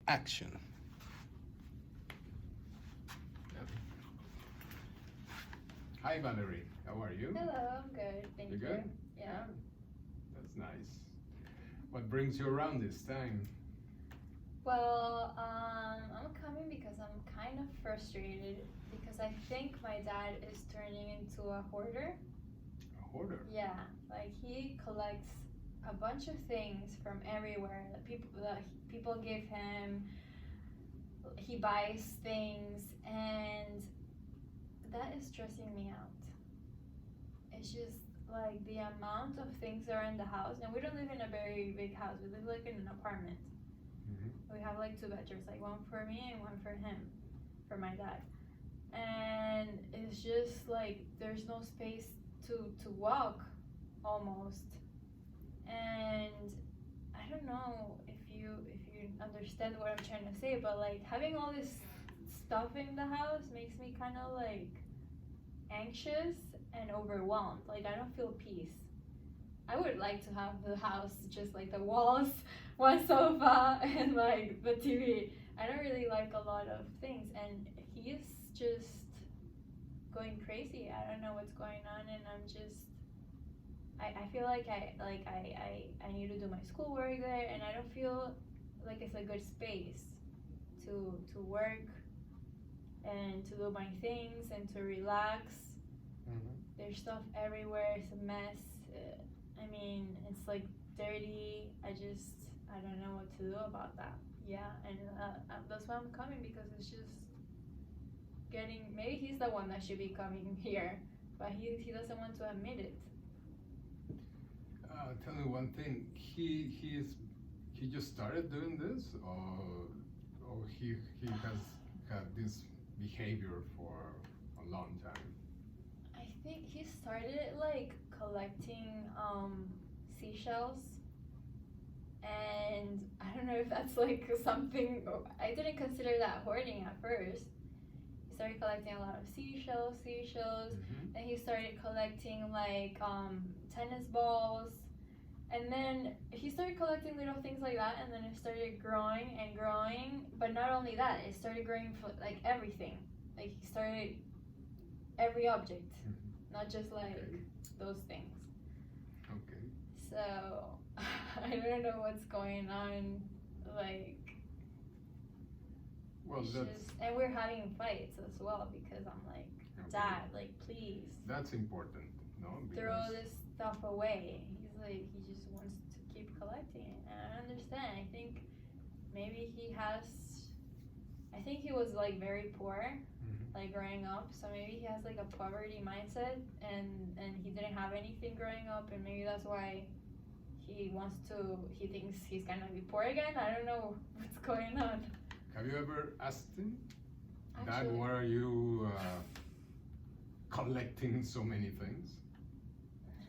Action. Hi, Valerie. How are you? Hello, I'm good. Thank you. You good? Yeah. That's nice. What brings you around this time? Well, I'm coming because I'm kind of frustrated because I think my dad is turning into a hoarder. A hoarder? Yeah, like he collects a bunch of things from everywhere that people give him. He buys things, and that is stressing me out. It's just like the amount of things that are in the house, and we don't live in a very big house. We live like in an apartment. We have like 2 bedrooms, like one for me and one for him, for my dad. And it's just like there's no space to walk almost. And I don't know if you understand what I'm trying to say, but like having all this stuff in the house makes me kind of like anxious and overwhelmed. Like I don't feel peace. I would like to have the house just like the walls, one sofa, and like the TV. I don't really like a lot of things, and he's just going crazy. I don't know what's going on, and I feel like I need to do my schoolwork there, and I don't feel like it's a good space to work and to do my things and to relax. There's stuff everywhere. It's a mess. I mean, it's like dirty. I don't know what to do about that. Yeah, and that's why I'm coming, because it's just getting. Maybe he's the one that should be coming here, but he doesn't want to admit it. Tell me one thing. He just started doing this, or he has had this behavior for a long time. I think he started like collecting seashells, and I don't know if that's like something. I didn't consider that hoarding at first. He started collecting a lot of seashells, and he started collecting like tennis balls, and then he started collecting little things like that, and then it started growing and growing. But not only that, it started growing for like everything. Like he started every object, not just like those things. Okay. So I don't know what's going on. Like, Well, it's that's just, and we're having fights as well because I'm like, Dad, like, please that's important, no? throw this stuff away. He's like, he just wants to keep collecting it, and I understand. I think maybe I think he was like very poor, like growing up, so maybe he has like a poverty mindset, and he didn't have anything growing up, and maybe that's why he thinks he's gonna be poor again. I don't know what's going on. Have you ever asked him, Dad, Actually, why are you collecting so many things?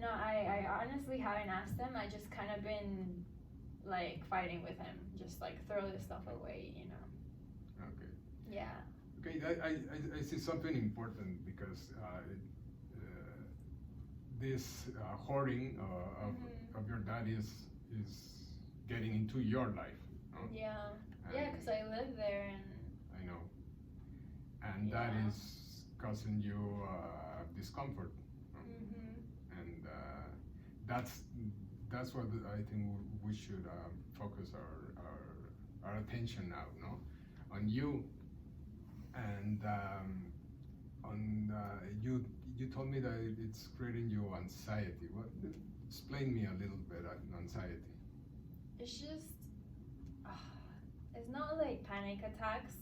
no, I honestly haven't asked him. I just kind of been like fighting with him, just like throw this stuff away, you know. Okay. Yeah. Okay, I see something important, because this hoarding of your dad is getting into your life. No? Yeah. And Yeah, because I live there, and I know, and that Yeah. is causing you discomfort, no? And that's what I think we should focus our attention now, no, on you, and on you told me that it's creating you anxiety. What? Explain me a little bit on anxiety. it's just it's not like panic attacks.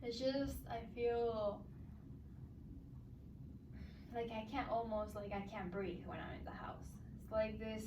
It's just I feel like I can't breathe when I'm in the house. It's like this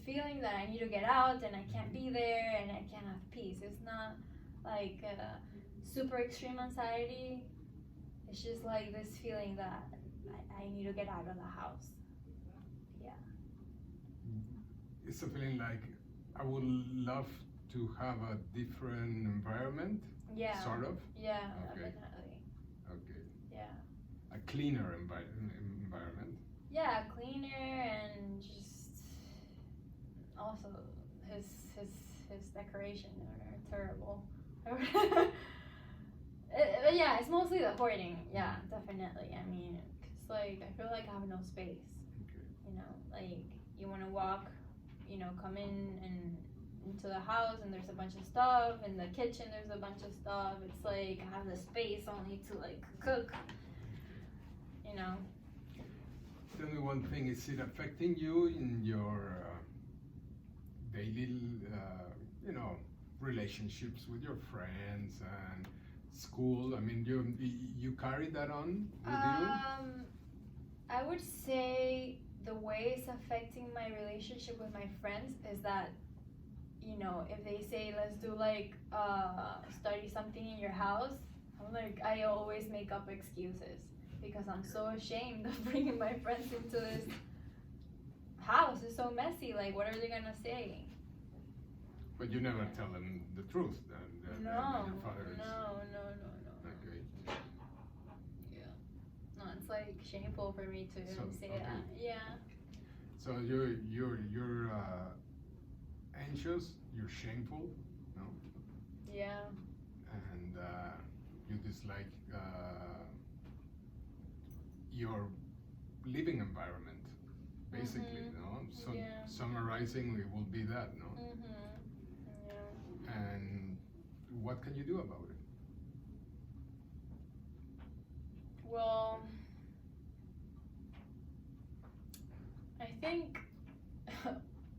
feeling that I need to get out, and I can't be there, and I can't have peace. It's not like super extreme anxiety. It's just like this feeling that I need to get out of the house. Yeah. It's a feeling like I would love to have a different environment. Yeah. Sort of. Yeah, Okay. definitely. Okay. Yeah. A cleaner environment. Yeah, cleaner, and just also his his decoration are terrible. But yeah, it's mostly the hoarding. Yeah, definitely. I mean, 'cause like I feel like I have no space. Okay. You know, like you want to walk, you know, come in and into the house and there's a bunch of stuff. In the kitchen there's a bunch of stuff. It's like I have the space only to like cook. You know. Tell me one thing: is it affecting you in your daily, you know, relationships with your friends and school? I mean, you carry that on with you? I would say the way it's affecting my relationship with my friends is that, you know, if they say let's do like study something in your house, I'm like I always make up excuses because I'm so ashamed of bringing my friends into this house. It's so messy. Like, what are they gonna say? But you never tell them the truth. That No, your father is. no. Okay. Yeah. No, it's like shameful for me to So, say okay. that. Yeah. So you're anxious. You're shameful, no? Yeah. And you dislike your living environment, basically, no? So Yeah. summarizing, it will be that, no? Yeah. And what can you do about it? Well, I think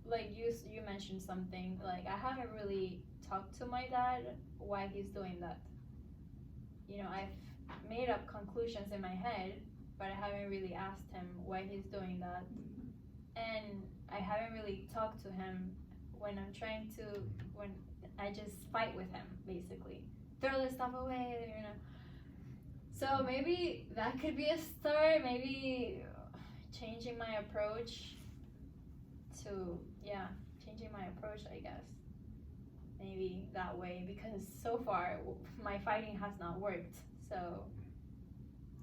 like you mentioned something like I haven't really talked to my dad why he's doing that. You know, I've made up conclusions in my head, but I haven't really asked him why he's doing that. And I haven't really talked to him when I'm trying to when I just fight with him basically. Throw this stuff away, you know. So maybe that could be a start, maybe changing my approach to changing my approach, I guess. Maybe that way because so far my fighting has not worked. So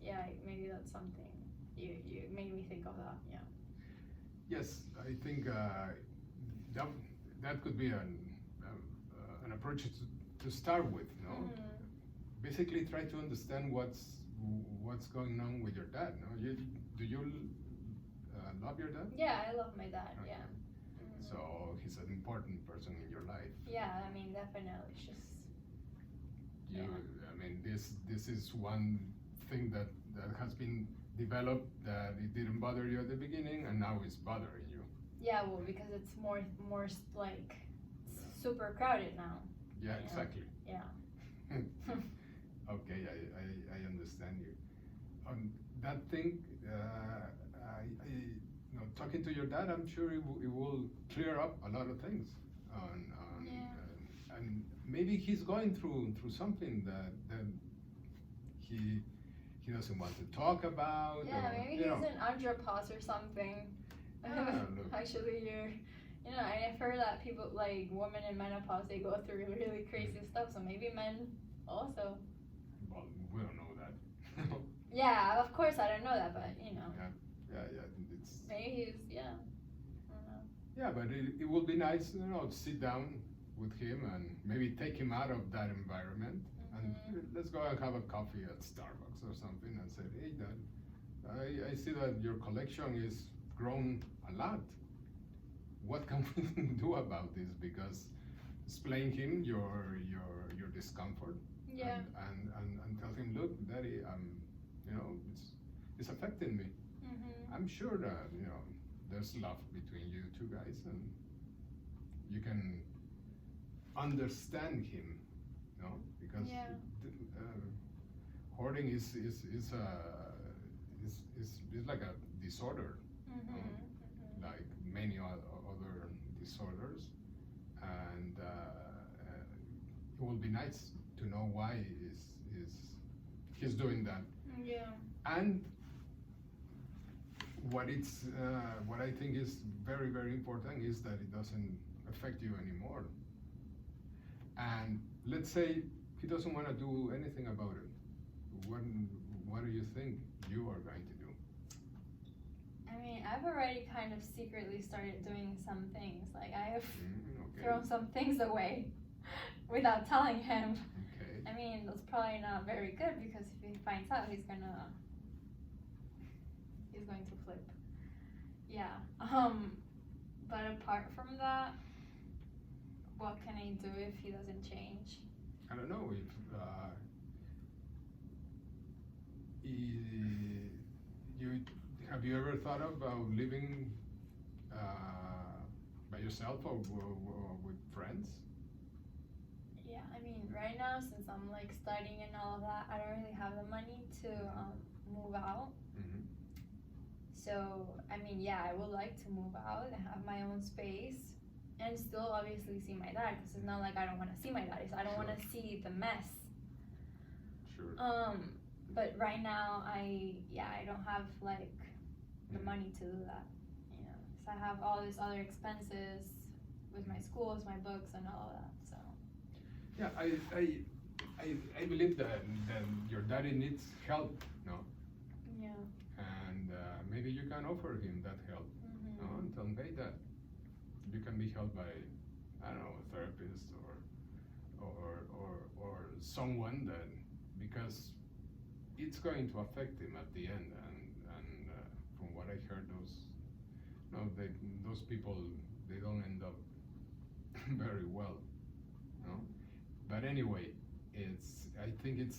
yeah, maybe that's something you made me think of that. Yeah. Yes, I think that could be an approach to start with, no? Basically, try to understand what's going on with your dad. No, do you love your dad? Yeah, I love my dad. Okay. Yeah. So he's an important person in your life. Yeah, I mean definitely. It's just I mean, this is one thing that has been developed that it didn't bother you at the beginning, and now it's bothering you. yeah, well, because it's more like super crowded now. Yeah, Yeah. exactly. Yeah. Okay, I understand you. That thing, you know, talking to your dad, I'm sure it will clear up a lot of things. And maybe he's going through something that he doesn't want to talk about. Yeah, or, maybe you he's know. an andropause or something. Look. Actually, you know, I've heard that people like women in menopause they go through really crazy stuff. So maybe men also. Well, we don't know that. Yeah, of course I don't know that, but you know. Yeah. It's. Maybe he's I don't know. Yeah, but it would be nice, you know, to sit down with him and maybe take him out of that environment and let's go and have a coffee at Starbucks or something and say, hey, Dad, I see that your collection is grown a lot. What can we do about this? Because explain him your discomfort. Yeah. And tell him, look, Daddy, you know, it's affecting me. I'm sure that, you know, there's love between you two guys and you can understand him, no? Because hoarding is like a disorder, like many other disorders, and it will be nice to know why he's doing that. Yeah. And what I think is very, very important is that it doesn't affect you anymore. And let's say he doesn't want to do anything about it. What do you think you are going to do? I mean, I've already kind of secretly started doing some things. Like I have thrown some things away without telling him. Okay. I mean, that's probably not very good because if he finds out, he's going to flip. Yeah. But apart from that, what can I do if he doesn't change? I don't know if you have you ever thought about living by yourself or with friends? Yeah, I mean, right now, since I'm like studying and all of that, I don't really have the money to move out. Mm-hmm. So, I mean, yeah, I would like to move out and have my own space and still obviously see my dad because it's not like I don't want to see my dad. It's I don't want to see the mess. Sure. But right now, I don't have like the money to do that. You know, because I have all these other expenses with my schools, my books, and all of that. So. Yeah, I believe that your daddy needs help, no? Yeah. And maybe you can offer him that help. Mm-hmm. No? And tell him, hey, that you can be helped by, I don't know, a therapist or someone that, because it's going to affect him at the end. And from what I heard, those people, they don't end up very well, no? But anyway, I think it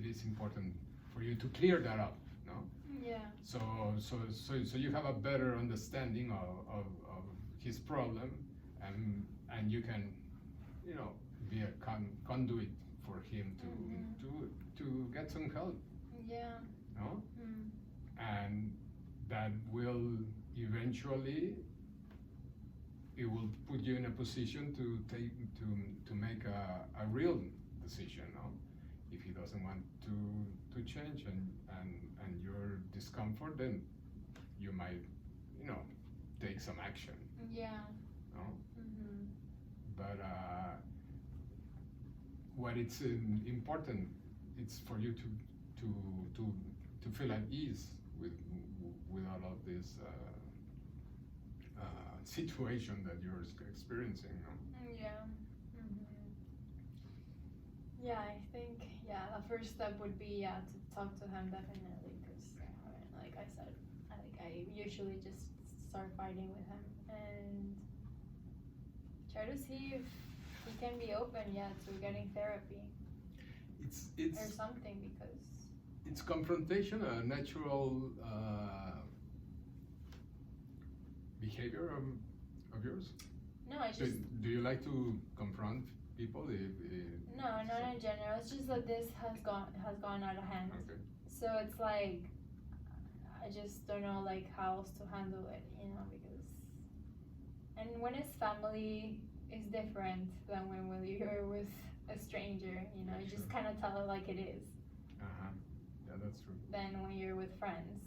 is important for you to clear that up, no? Yeah. So you have a better understanding of his problem, and you can, you know, be a conduit for him to get some help. Yeah. No? Mm. And that will eventually, it will put you in a position to make a real decision, no? If he doesn't want to change and your discomfort, then you might, you know, take some action. Yeah. No? Mm-hmm. But what it's important, it's for you to feel at ease with all of this situation that you're experiencing. No? Yeah. Mm-hmm. Yeah, I think the first step would be to talk to him definitely because like I said, I usually just start fighting with him and try to see if he can be open to getting therapy It's or something because it's confrontation a natural behavior of yours? no, I just do you like to confront people? no, not in general. It's just that this has gone out of hand. Okay. So it's like I just don't know like how else to handle it, you know, because and when it's family it's different than when you're with a stranger, you know, you just kind of tell it like it is. Uh-huh. Yeah, that's true. Than when you're with friends.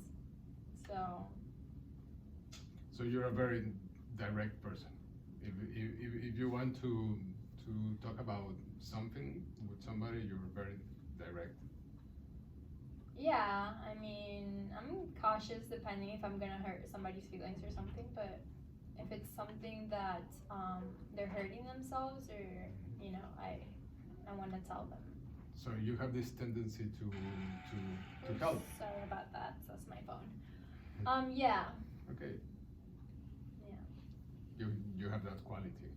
So you're a very direct person. If you want to talk about something with somebody, you're very direct. Yeah, I mean, I'm cautious depending if I'm gonna hurt somebody's feelings or something, but if it's something that they're hurting themselves or, you know, I want to tell them. So you have this tendency to Oops, help. Sorry about that. That's my phone. Yeah. Okay. Yeah. You have that quality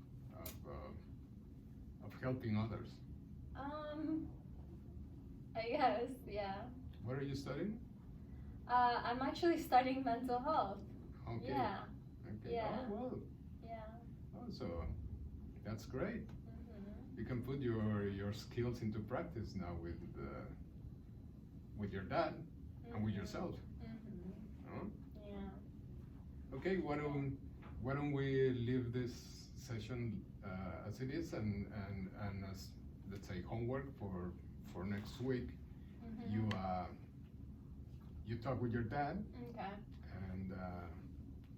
of helping others. I guess, yeah. What are you studying? I'm actually studying mental health. Okay. Yeah. Okay. Yeah. Oh well. Yeah. Oh, so that's great. Mm-hmm. You can put your skills into practice now with your dad and with yourself. Mm-hmm. Huh? Yeah. Okay. Why don't we leave this session as it is and as, let's say, homework for next week. Mm-hmm. You talk with your dad. Okay. And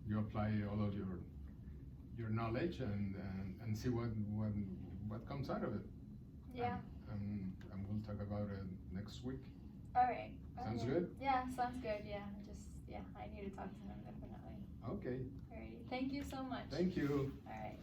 you apply all of your knowledge and see what comes out of it. Yeah. And we'll talk about it next week. All right. Sounds Okay. good? Yeah, sounds good. Yeah, I need to talk to him definitely. Okay. Alrighty. Thank you so much. Thank you. All right.